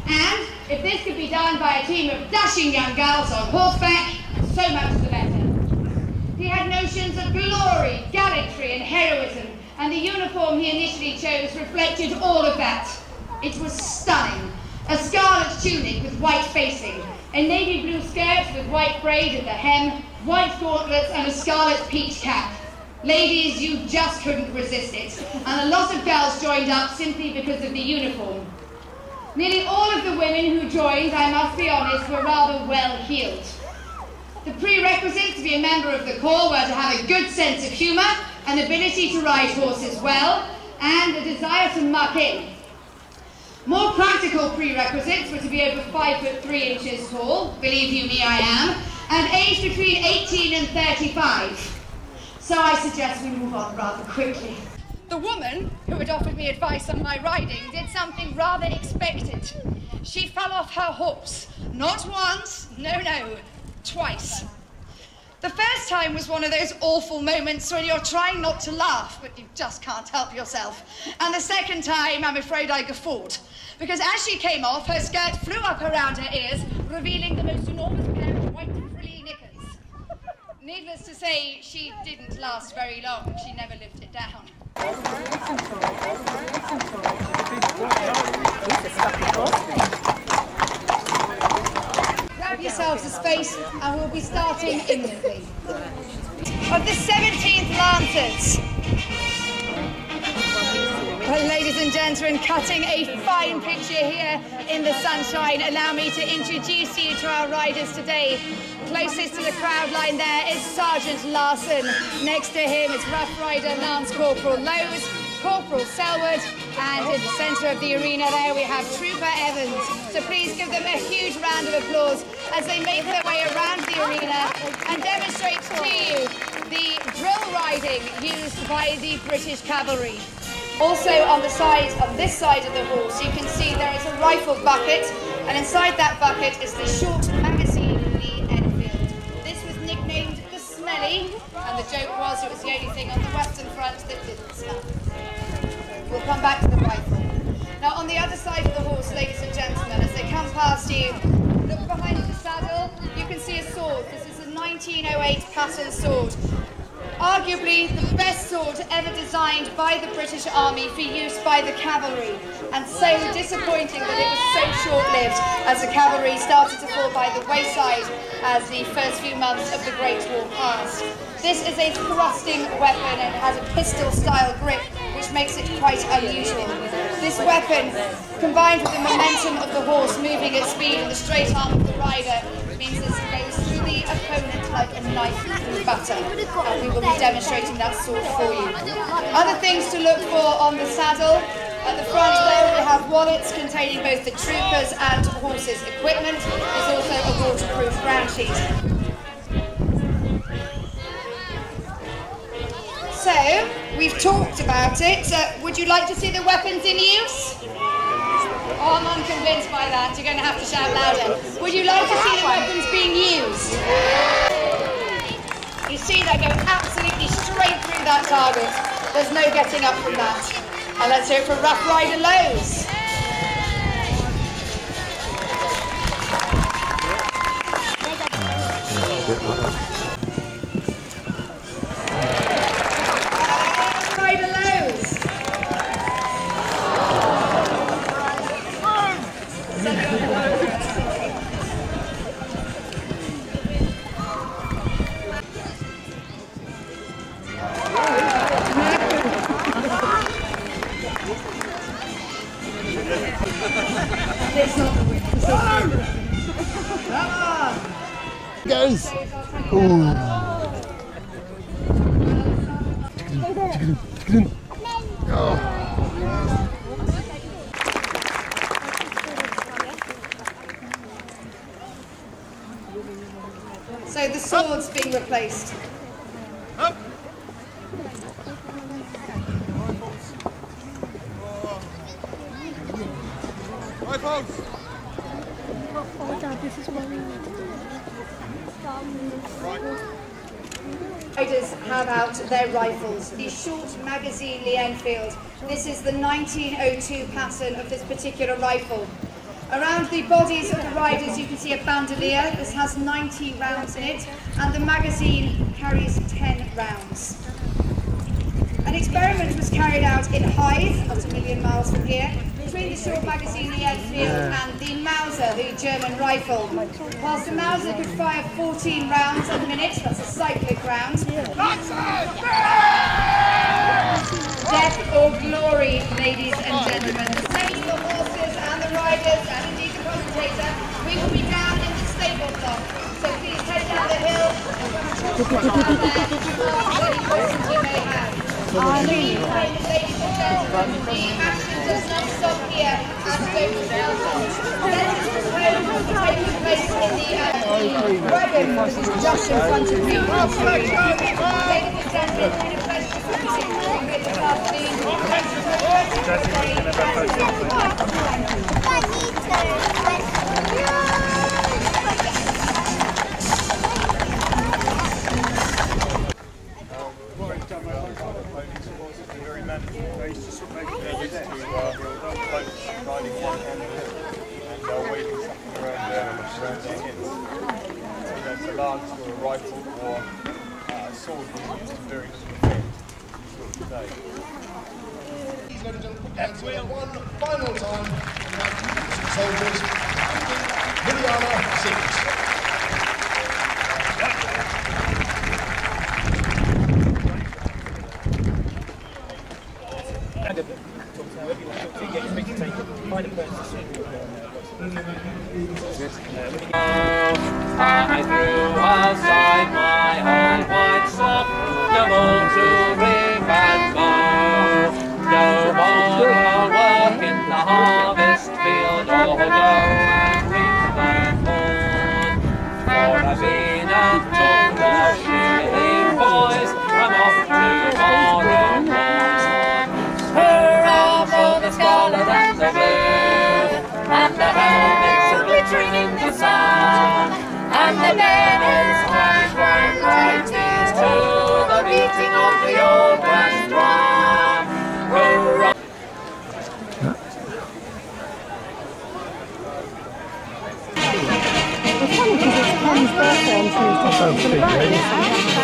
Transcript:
And if this could be done by a team of dashing young girls on horseback, so much the better. He had notions of glory, gallantry and heroism, and the uniform he initially chose reflected all of that. It was stunning. A scarlet tunic with white facing, a navy blue skirt with white braid at the hem, white gauntlets and a scarlet peach cap. Ladies, you just couldn't resist it, and a lot of girls joined up simply because of the uniform. Nearly all of the women who joined, I must be honest, were rather well-heeled. The prerequisites to be a member of the corps were to have a good sense of humour, an ability to ride horses well, and a desire to muck in. More practical prerequisites were to be over 5'3" tall, believe you me I am, and aged between 18 and 35. So I suggest we move on rather quickly. The woman who had offered me advice on my riding did something rather expected. She fell off her horse. Not once, no, twice. The first time was one of those awful moments when you're trying not to laugh, but you just can't help yourself. And the second time, I'm afraid I guffawed. Because as she came off, her skirt flew up around her ears, revealing the most enormous pair of white frilly knickers. Needless to say, she didn't last very long. She never lived it down. Grab yourselves a space and we'll be starting imminently. Of the 17th Lancers. Well, ladies and gentlemen, cutting a fine picture here in the sunshine, allow me to introduce you to our riders today. Closest to the crowd line there is Sergeant Larson. Next to him is Rough Rider Lance Corporal Lowes, Corporal Selwood, and in the centre of the arena there we have Trooper Evans. So please give them a huge round of applause as they make their way around the arena and demonstrate to you the drill riding used by the British Cavalry. Also on the side, on this side of the horse, you can see there is a rifle bucket, and inside that bucket is the short magazine Lee Enfield. This was nicknamed the Smelly, and the joke was it was the only thing on the western front that didn't smell. We'll come back to the rifle. Now on the other side of the horse, ladies and gentlemen, as they come past you, look behind the saddle, you can see a sword. This is a 1908 pattern sword. Arguably the best sword ever designed by the British Army for use by the cavalry, and so disappointing that it was so short-lived as the cavalry started to fall by the wayside as the first few months of the Great War passed. This is a thrusting weapon and has a pistol-style grip, which makes it quite unusual. This weapon, combined with the momentum of the horse moving at speed and the straight arm of the rider, means this goes through the opponent like a knife through butter, and we will be demonstrating that sword for you. Other things to look for on the saddle. At the front there we have wallets containing both the troopers' and horses' equipment. There's also a waterproof ground sheet. So, we've talked about it. Would you like to see the weapons in use? Oh, I'm unconvinced by that. You're going to have to shout louder. Would you like to see the weapons being used? You see, they go absolutely straight through that target. There's no getting up from that. And let's hear it for Rough Rider Lowes. Rider Lowes. Guys! So the sword's being replaced. Riders have out their rifles, the short magazine Lee Enfield. This is the 1902 pattern of this particular rifle. Around the bodies of the riders you can see a bandolier. This has 90 rounds in it, and the magazine carries 10 rounds. An experiment was carried out in Hythe, not a million miles from here, between the short magazine the Enfield and the Mauser, the German rifle. Whilst the Mauser could fire 14 rounds a minute, that's a cyclic round. Death or glory, ladies and gentlemen. The same for the horses and the riders and indeed the commentator. We will be down in the stable block, so please head down the hill and come and talk to us down there and any questions you may have. Ladies and gentlemen, the action does not stop here at Dover Castle. Let us prepare for taking place in the wagon, which is just in front of me. Ladies and gentlemen, it's been a pleasure to meet you here this very manageable pace to sort of make it used to riding one hand and waving something around their hips. So that's a lance or a rifle or a sword being used to very little effect today. Ladies and gentlemen, put down to one final time. Soldiers, Liliana 6. I threw aside my old white sock, no more to reap and mow. No more I'll work in the harvest field or go and reap the corn. For I've been and told the shilling boys I'm off to morrow morn. Hurrah for the scarlet and the blue, and the helmets are glittering in the sun. And the banners flash like lightning to the beating of the old west drum. Hurrah! It's funny because it's Tom's birthday on Tuesday.